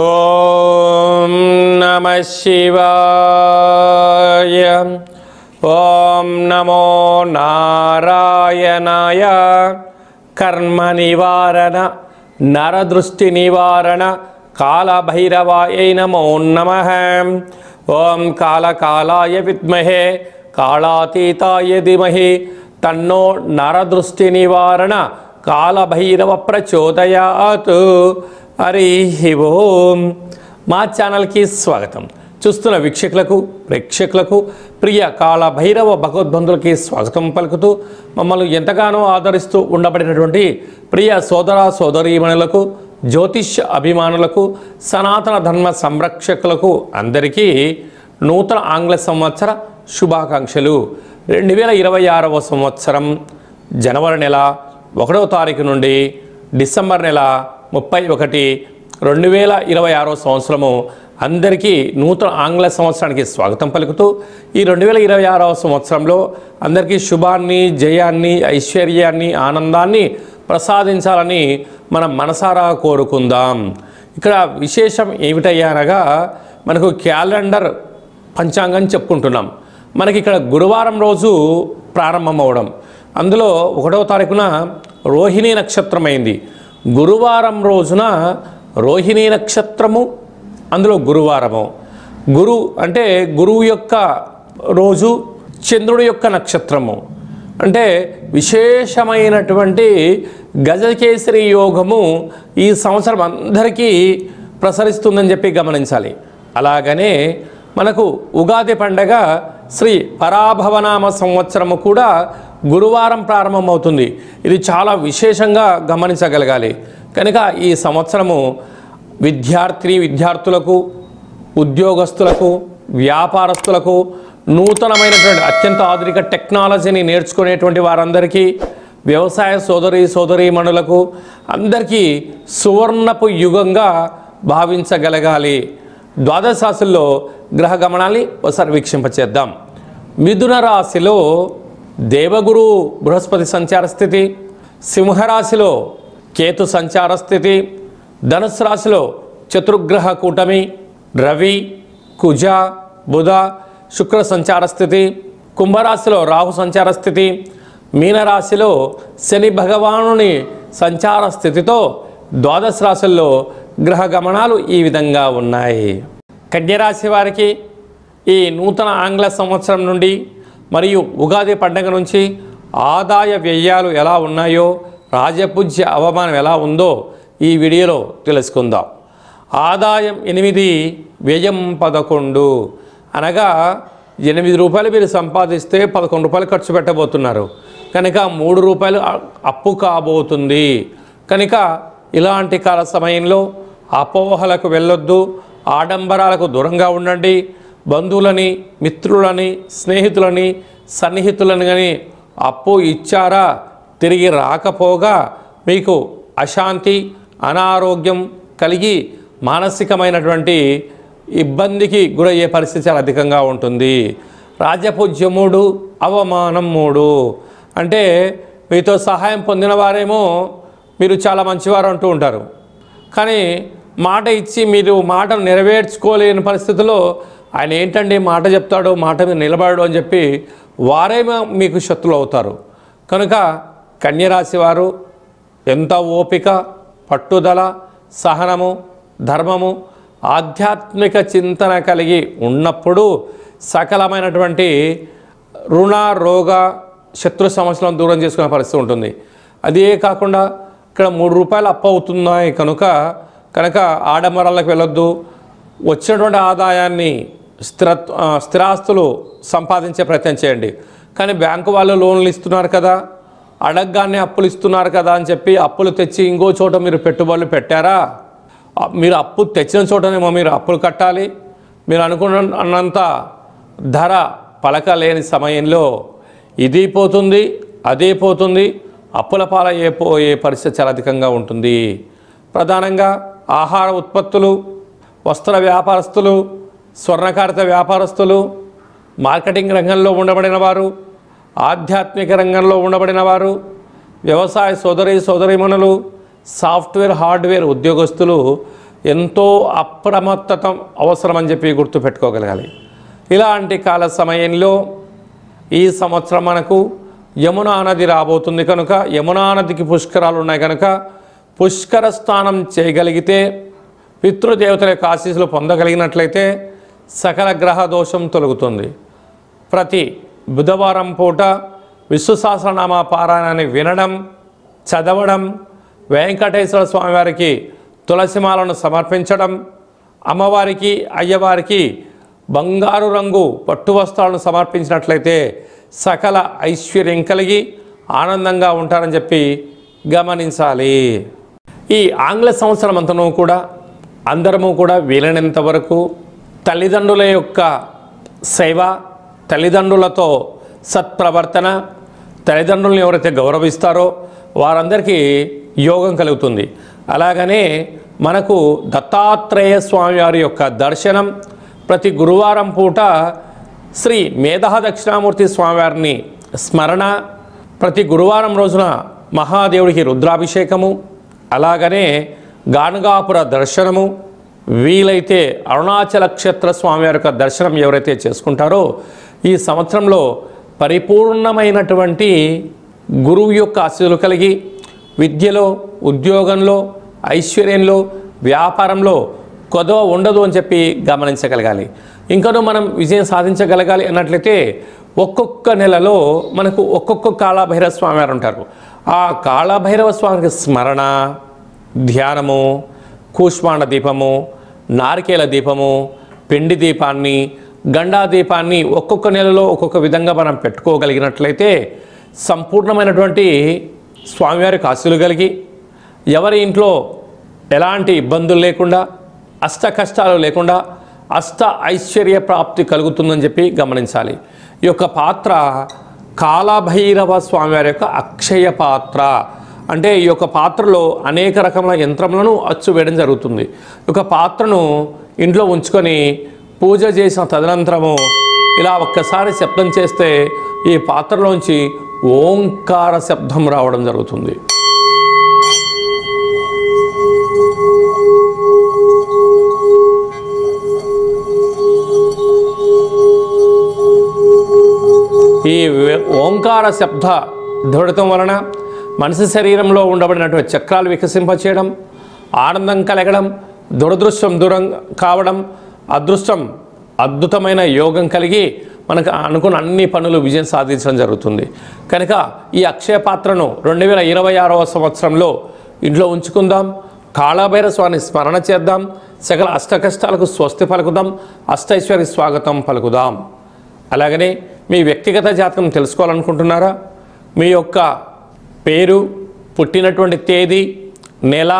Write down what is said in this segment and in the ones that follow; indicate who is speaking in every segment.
Speaker 1: ఓం నమః శివాయ. ఓం నమో నారాయణాయ. కర్మ నివారణ నరదృష్టి నివారణ కాళభైరవాయ నమో నమః. ఓం కాళకాలాయ విద్మహే కాళాతీతాయ ధీమహి తన్నో నరదృష్టి నివారణ కాళభైరవ ప్రచోదయాత్. హరి ఓం. మా ఛానల్కి స్వాగతం. చూస్తున్న వీక్షకులకు ప్రేక్షకులకు ప్రియ కాళభైరవ భగవద్బంధులకి స్వాగతం పలుకుతూ మమ్మల్ని ఎంతగానో ఆదరిస్తూ ఉండబడినటువంటి ప్రియ సోదర సోదరీమణులకు, జ్యోతిష్య అభిమానులకు, సనాతన ధర్మ సంరక్షకులకు అందరికీ నూతన ఆంగ్ల సంవత్సర శుభాకాంక్షలు. 2026వ సంవత్సరం జనవరి నెల 1వ తారీఖు నుండి డిసెంబర్ నెల 31, 2026 సంవత్సరము అందరికీ నూతన ఆంగ్ల సంవత్సరానికి స్వాగతం పలుకుతూ ఈ 2026వ సంవత్సరంలో అందరికీ శుభాన్ని, జయాన్ని, ఐశ్వర్యాన్ని, ఆనందాన్ని ప్రసాదించాలని మనం మనసారా కోరుకుందాం. ఇక్కడ విశేషం ఏమిటయ్యా అనగా మనకు క్యాలెండర్ పంచాంగం చెప్పుకుంటున్నాం. మనకి ఇక్కడ గురువారం రోజు ప్రారంభమవడం, అందులో 1వ తారీఖున రోహిణీ నక్షత్రం అయింది. గురువారం రోజున రోహిణీ నక్షత్రము, అందులో గురువారము. గురు అంటే గురువు యొక్క రోజు, చంద్రుడి యొక్క నక్షత్రము. అంటే విశేషమైనటువంటి గజకేసరి యోగము ఈ సంవత్సరం అందరికీ ప్రసరిస్తుందని చెప్పి గమనించాలి. అలాగనే మనకు ఉగాది పండగ శ్రీ పరాభవనామ సంవత్సరము కూడా గురువారం ప్రారంభమవుతుంది. ఇది చాలా విశేషంగా గమనించగలగాలి. కనుక ఈ సంవత్సరము విద్యార్థులకు, ఉద్యోగస్తులకు, వ్యాపారస్తులకు, నూతనమైనటువంటి అత్యంత ఆధునిక టెక్నాలజీని నేర్చుకునేటువంటి వారందరికీ, వ్యవసాయ సోదరీమణులకు అందరికీ సువర్ణపు యుగంగా భావించగలగాలి. ద్వాదశ రాశుల్లో గ్రహ గమనాన్ని ఒకసారి వీక్షింపచేద్దాం. మిథున రాశిలో దేవగురు బృహస్పతి సంచార స్థితి, సింహరాశిలో కేతు సంచార స్థితి, ధనుసు రాశిలో చతుర్గ్రహ కూటమి రవి, కుజ, బుధ, శుక్ర సంచార స్థితి, కుంభరాశిలో రాహు సంచార స్థితి, మీనరాశిలో శని భగవానుని సంచార స్థితితో ద్వాదశ రాశుల్లో గ్రహ గమనాలు ఈ విధంగా ఉన్నాయి. కన్యరాశి వారికి ఈ నూతన ఆంగ్ల సంవత్సరం నుండి మరియు ఉగాది పండుగ నుంచి ఆదాయ వ్యయాలు ఎలా ఉన్నాయో, రాజపూజ్య అవమానం ఎలా ఉందో ఈ వీడియోలో తెలుసుకుందాం. ఆదాయం 8, వ్యయం 11. అనగా 8 రూపాయలు మీరు సంపాదిస్తే 11 రూపాయలు ఖర్చు పెట్టబోతున్నారు. కనుక 3 రూపాయలు అప్పు కాబోతుంది. కనుక ఇలాంటి కాల సమయంలో అపోహలకు వెళ్ళొద్దు, ఆడంబరాలకు దూరంగా ఉండండి. బంధువులని, మిత్రులని, స్నేహితులని, సన్నిహితులని కానీ అప్పు ఇచ్చారా తిరిగి రాకపోగా మీకు అశాంతి, అనారోగ్యం కలిగి మానసికమైనటువంటి ఇబ్బందికి గురయ్యే పరిస్థితి చాలా అధికంగా ఉంటుంది. రాజపూజ్యం 3, అవమానం 3. అంటే మీతో సహాయం పొందిన వారేమో మీరు చాలా మంచివారు అంటూ ఉంటారు, కానీ మాట ఇచ్చి మీరు మాటను నెరవేర్చుకోలేని పరిస్థితుల్లో ఆయన ఏంటండి మాట చెప్తాడు, మాట మీద నిలబడడు అని చెప్పి వారేమో మీకు శత్రులు అవుతారు. కనుక కన్యరాశి వారు ఎంత ఓపిక, పట్టుదల, సహనము, ధర్మము, ఆధ్యాత్మిక చింతన కలిగి ఉన్నప్పుడు సకలమైనటువంటి రుణ, రోగ, శత్రు సమస్యలను దూరం చేసుకునే పరిస్థితి ఉంటుంది. అదే కాకుండా ఇక్కడ 3 రూపాయలు అప్పు అవుతున్నాయి కనుక ఆడంబరాలకు వెళ్ళొద్దు. వచ్చినటువంటి ఆదాయాన్ని స్థిరాస్తులు సంపాదించే ప్రయత్నం చేయండి. కానీ బ్యాంకు వాళ్ళు లోన్లు ఇస్తున్నారు కదా, అడగగానే అప్పులు ఇస్తున్నారు కదా అని చెప్పి అప్పులు తెచ్చి ఇంకో చోట మీరు పెట్టుబడులు పెట్టారా? మీరు అప్పు తెచ్చిన చోటనేమో మీరు అప్పులు కట్టాలి. మీరు అనుకున్నంత ధర పలకలేని సమయంలో ఇది పోతుంది, అదే పోతుంది, అప్పుల పాలయ్యే పరిస్థితి చాలా అధికంగా ఉంటుంది. ప్రధానంగా ఆహార ఉత్పత్తులు, వస్త్ర వ్యాపారస్తులు, స్వర్ణకారిత వ్యాపారస్తులు, మార్కెటింగ్ రంగంలో ఉండబడిన వారు, ఆధ్యాత్మిక రంగంలో ఉండబడిన వారు, వ్యవసాయ సోదరీమణులు, సాఫ్ట్వేర్ హార్డ్వేర్ ఉద్యోగస్తులు ఎంతో అప్రమత్తత అవసరమని చెప్పి గుర్తుపెట్టుకోగలగాలి. ఇలాంటి కాల సమయంలో ఈ సంవత్సరం మనకు యమునా నది రాబోతుంది కనుక, యమునా నదికి పుష్కరాలు ఉన్నాయి కనుక పుష్కర స్నానం చేయగలిగితే, పితృదేవతల యొక్క ఆశీస్సులు పొందగలిగినట్లయితే సకల గ్రహ దోషం తొలగుతుంది. ప్రతి బుధవారం పూట విష్ణు సహస్రనామ పారాయణాన్ని వినడం, చదవడం, వెంకటేశ్వర స్వామివారికి తులసిమాలను సమర్పించడం, అమ్మవారికి అయ్యవారికి బంగారు రంగు పట్టు వస్త్రాలను సమర్పించినట్లయితే సకల ఐశ్వర్యం కలిగి ఆనందంగా ఉంటారని చెప్పి గమనించాలి. ఈ ఆంగ్ల సంవత్సరం అంతనూ కూడా అందరము కూడా వీలైనంత వరకు తల్లిదండ్రుల యొక్క సేవ, తల్లిదండ్రులతో సత్ప్రవర్తన, తల్లిదండ్రులను ఎవరైతే గౌరవిస్తారో వారందరికీ యోగం కలుగుతుంది. అలాగనే మనకు దత్తాత్రేయ స్వామి వారి యొక్క దర్శనం, ప్రతి గురువారం పూట శ్రీ మేధా దక్షిణామూర్తి స్వామివారిని స్మరణ, ప్రతి గురువారం రోజున మహాదేవుడికి రుద్రాభిషేకము, అలాగనే గాణగాపుర దర్శనము, వీలైతే అరుణాచల క్షేత్ర స్వామివారి యొక్క దర్శనం ఎవరైతే చేసుకుంటారో ఈ సంవత్సరంలో పరిపూర్ణమైనటువంటి గురువు యొక్క ఆశీస్సులు కలిగి విద్యలో, ఉద్యోగంలో, ఐశ్వర్యంలో, వ్యాపారంలో కొదవ ఉండదు అని చెప్పి గమనించగలగాలి. ఇంకనూ మనం విజయం సాధించగలగాలి అన్నట్లయితే ఒక్కొక్క నెలలో మనకు ఒక్కొక్క కాళభైరవ స్వామి వారు ఉంటారు. ఆ కాళభైరవ స్వామికి స్మరణ, ధ్యానము, కూష్మాండ దీపము, నారికేల దీపము, పిండి దీపాన్ని, గండా దీపాన్ని ఒక్కొక్క నెలలో ఒక్కొక్క విధంగా మనం పెట్టుకోగలిగినట్లయితే సంపూర్ణమైనటువంటి స్వామివారికి ఆశీస్సులు కలిగి ఎవరి ఇంట్లో ఎలాంటి ఇబ్బందులు లేకుండా, అష్ట కష్టాలు లేకుండా అష్ట ఐశ్వర్య ప్రాప్తి కలుగుతుందని చెప్పి గమనించాలి. ఈ యొక్క పాత్ర కాళభైరవ స్వామివారి యొక్క అక్షయ పాత్ర. అంటే ఈ యొక్క పాత్రలో అనేక రకముల యంత్రములను అచ్చు వేయడం జరుగుతుంది. ఈ యొక్క పాత్రను ఇంట్లో ఉంచుకొని పూజ చేసిన తదనంతరము ఇలా ఒక్కసారి శబ్దం చేస్తే ఈ పాత్రలోంచి ఓంకార శబ్దం రావడం జరుగుతుంది. ఈ ఓంకార శబ్ద ధ్వనితం వలన మనిషి శరీరంలో ఉండబడినటువంటి చక్రాలు వికసింపచేయడం, ఆనందం కలగడం, దురదృష్టం దూరం కావడం, అదృష్టం అద్భుతమైన యోగం కలిగి మనకు అనుకున్న అన్ని పనులు విజయం సాధించడం జరుగుతుంది. కనుక ఈ అక్షయ పాత్రను 2026వ సంవత్సరంలో ఇంట్లో ఉంచుకుందాం. కాళభైరవ స్వామిని స్మరణ చేద్దాం. సకల అష్ట కష్టాలకు స్వస్తి పలుకుదాం. అష్టైశ్వర్య స్వాగతం పలుకుదాం. అలాగనే మీ వ్యక్తిగత జాతకం తెలుసుకోవాలనుకుంటున్నారా? మీ యొక్క పేరు, పుట్టినటువంటి తేదీ, నెల,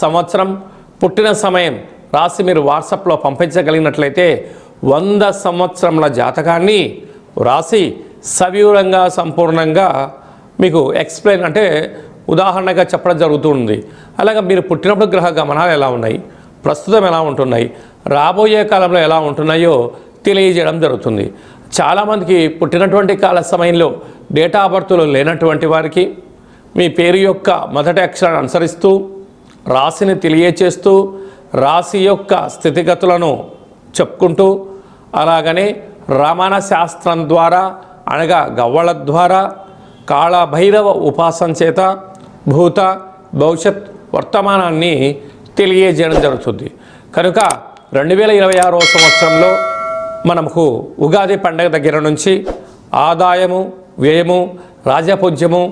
Speaker 1: సంవత్సరం, పుట్టిన సమయం రాసి మీరు వాట్సాప్లో పంపించగలిగినట్లయితే 100 సంవత్సరముల జాతకాన్ని రాసి సవివరంగా సంపూర్ణంగా మీకు ఎక్స్ప్లెయిన్ అంటే ఉదాహరణగా చెప్పడం జరుగుతుంది. అలాగే మీరు పుట్టినప్పుడు గ్రహ గమనాలు ఎలా ఉన్నాయి, ప్రస్తుతం ఎలా ఉంటున్నాయి, రాబోయే కాలంలో ఎలా ఉంటున్నాయో తెలియజేయడం జరుగుతుంది. చాలామందికి పుట్టినటువంటి కాల సమయంలో డేటా ఆఫ్ బర్త్లో లేనటువంటి వారికి మీ పేరు యొక్క మొదటి అక్షరాన్ని అనుసరిస్తూ రాశిని తెలియచేస్తూ రాశి యొక్క స్థితిగతులను చెప్పుకుంటూ అలాగనే రమణ శాస్త్రం ద్వారా అనగా గవ్వళ ద్వారా కాళభైరవ ఉపాసన చేత భూత భవిష్యత్ వర్తమానాన్ని తెలియజేయడం జరుగుతుంది. కనుక 2026వ సంవత్సరంలో మనకు ఉగాది పండగ దగ్గర నుంచి ఆదాయము, వ్యయము, రాజపూజ్యము,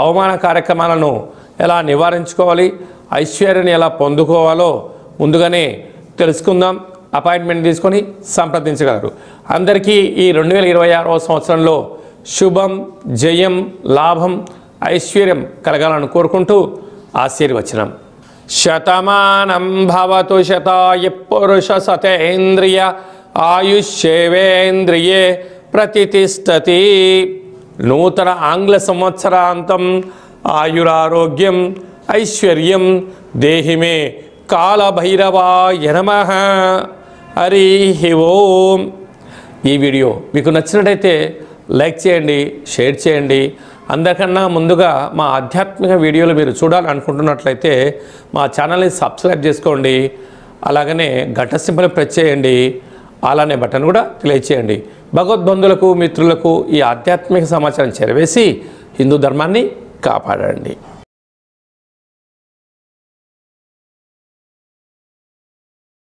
Speaker 1: అవమాన కార్యక్రమాలను ఎలా నివారించుకోవాలి, ఐశ్వర్యాన్ని ఎలా పొందుకోవాలో ముందుగానే తెలుసుకుందాం. అపాయింట్మెంట్ తీసుకొని సంప్రదించగలరు. అందరికీ ఈ 2026వ సంవత్సరంలో శుభం, జయం, లాభం, ఐశ్వర్యం కలగాలని కోరుకుంటూ ఆశీర్వచనం. శతమానం భవతు శతాయ పురుష సతేంద్రియ ఆయుష్యేవేంద్రియే ప్రతిష్టతి. నూతన ఆంగ్ల సంవత్సరాంతం ఆయురారోగ్యం ఐశ్వర్యం దేహిమే కాళభైరవాయ నమః. హరి ఓం. ఈ వీడియో మీకు నచ్చినట్టయితే లైక్ చేయండి, షేర్ చేయండి. అందరికన్నా ముందుగా మా ఆధ్యాత్మిక వీడియోలు మీరు చూడాలనుకుంటున్నట్లయితే మా ఛానల్ని సబ్స్క్రైబ్ చేసుకోండి. అలాగనే గంట సింబల్ ప్రెస్ చేయండి. అలానే బటన్ కూడా క్లిక్ చేయండి. భగవద్బంధులకు, మిత్రులకు ఈ ఆధ్యాత్మిక సమాచారం చేరవేసి హిందూ ధర్మాన్ని కాపాడండి.